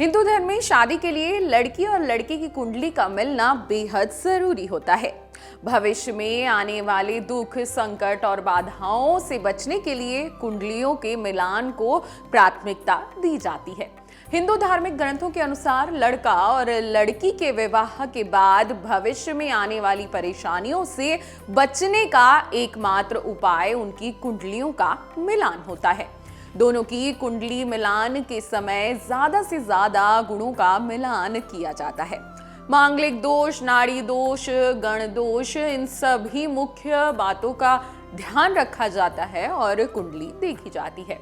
हिंदू धर्म में शादी के लिए लड़की और लड़के की कुंडली का मिलना बेहद जरूरी होता है। भविष्य में आने वाले दुख, संकट और बाधाओं से बचने के लिए कुंडलियों के मिलान को प्राथमिकता दी जाती है। हिंदू धार्मिक ग्रंथों के अनुसार लड़का और लड़की के विवाह के बाद भविष्य में आने वाली परेशानियों से बचने का एकमात्र उपाय उनकी कुंडलियों का मिलान होता है। दोनों की कुंडली मिलान के समय ज्यादा से ज्यादा गुणों का मिलान किया जाता है। मांगलिक दोष, नाड़ी दोष, गण दोष, इन सभी मुख्य बातों का ध्यान रखा जाता है और कुंडली देखी जाती है।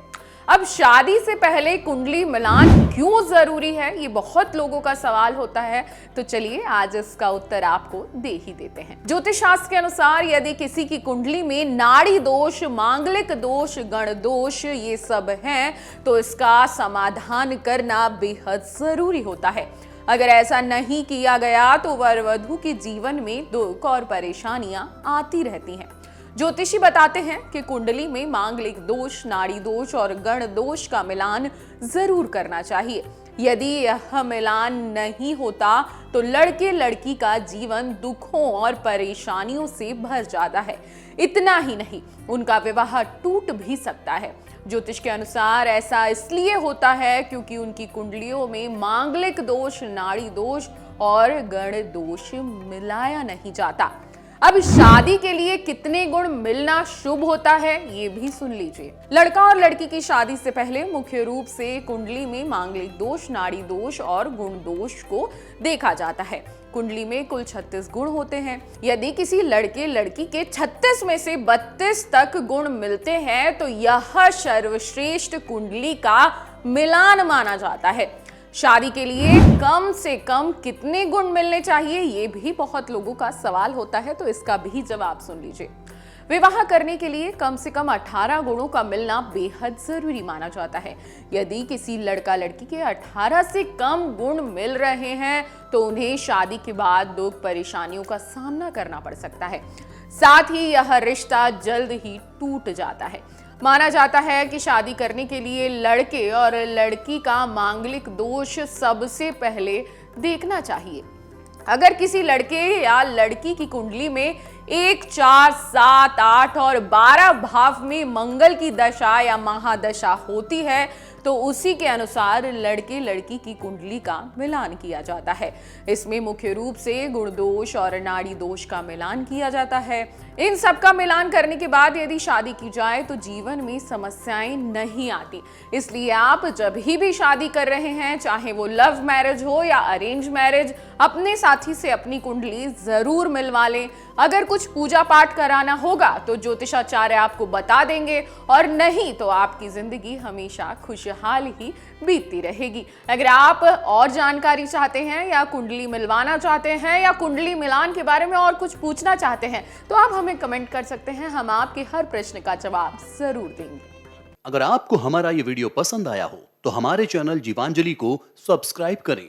अब शादी से पहले कुंडली मिलान क्यों जरूरी है, ये बहुत लोगों का सवाल होता है। तो चलिए आज इसका उत्तर आपको दे ही देते हैं। ज्योतिष शास्त्र के अनुसार यदि किसी की कुंडली में नाड़ी दोष, मांगलिक दोष, गण दोष ये सब हैं, तो इसका समाधान करना बेहद जरूरी होता है। अगर ऐसा नहीं किया गया तो वर वधू के जीवन में दुख और परेशानियां आती रहती हैं। ज्योतिषी बताते हैं कि कुंडली में मांगलिक दोष, नाड़ी दोष और गण दोष का मिलान जरूर करना चाहिए। यदि यह मिलान नहीं होता तो लड़के लड़की का जीवन दुखों और परेशानियों से भर जाता है। इतना ही नहीं, उनका विवाह टूट भी सकता है। ज्योतिष के अनुसार ऐसा इसलिए होता है क्योंकि उनकी कुंडलियों में मांगलिक दोष, नाड़ी दोष और गण दोष मिलाया नहीं जाता। अब शादी के लिए कितने गुण मिलना शुभ होता है, ये भी सुन लीजिए। लड़का और लड़की की शादी से पहले मुख्य रूप से कुंडली में मांगलिक दोष, नाड़ी दोष और गुण दोष को देखा जाता है। कुंडली में कुल 36 गुण होते हैं। यदि किसी लड़के लड़की के 36 में से 32 तक गुण मिलते हैं तो यह सर्वश्रेष्ठ कुंडली का मिलान माना जाता है। शादी के लिए कम से कम कितने गुण मिलने चाहिए, ये भी बहुत लोगों का सवाल होता है, तो इसका भी जवाब सुन लीजिए। विवाह करने के लिए कम से कम 18 गुणों का मिलना बेहद जरूरी माना जाता है। यदि किसी लड़का लड़की के 18 से कम गुण मिल रहे हैं तो उन्हें शादी के बाद दुख, परेशानियों का सामना करना पड़ सकता है। साथ ही यह रिश्ता जल्द ही टूट जाता है। माना जाता है कि शादी करने के लिए लड़के और लड़की का मांगलिक दोष सबसे पहले देखना चाहिए। अगर किसी लड़के या लड़की की कुंडली में 1, 4, 7, 8 और 12 भाव में मंगल की दशा या महादशा होती है तो उसी के अनुसार लड़के लड़की की कुंडली का मिलान किया जाता है। इसमें मुख्य रूप से गुण दोष और नाड़ी दोष का मिलान किया जाता है। इन सब का मिलान करने के बाद यदि शादी की जाए तो जीवन में समस्याएं नहीं आती। इसलिए आप जब भी शादी कर रहे हैं, चाहे वो लव मैरिज हो या अरेंज मैरिज, अपने साथी से अपनी कुंडली जरूर मिलवा लें। अगर कुछ पूजा पाठ कराना होगा तो ज्योतिषाचार्य आपको बता देंगे, और नहीं तो आपकी जिंदगी हमेशा खुशहाल ही बीतती रहेगी। अगर आप और जानकारी चाहते हैं या कुंडली मिलवाना चाहते हैं या कुंडली मिलान के बारे में और कुछ पूछना चाहते हैं तो आप हमें कमेंट कर सकते हैं। हम आपके हर प्रश्न का जवाब जरूर देंगे। अगर आपको हमारा ये वीडियो पसंद आया हो तो हमारे चैनल जीवांजलि को सब्सक्राइब करें